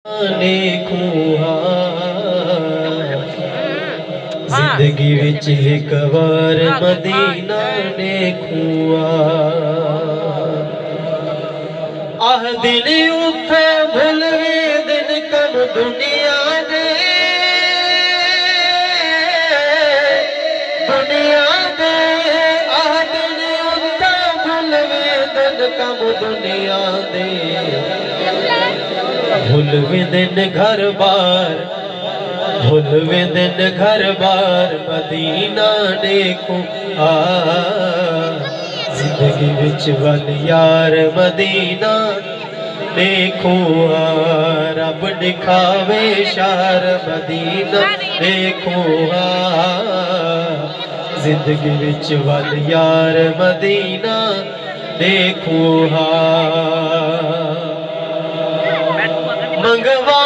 देखूं जिंदगी विच एक बार मदीना देखूं आह दिल उठे भुलवे दिन कम दुनिया दे आह दिल उठे भुलवे दिन कम दुनिया दे भुलवे दिन घर बार भुलवे दिन घर बार मदीना देखूं जिंदगी विच वल यार मदीना देखूं रब दिखावे शार मदीना देखूं जिंदगी विच वल यार मदीना देखूं मंगवा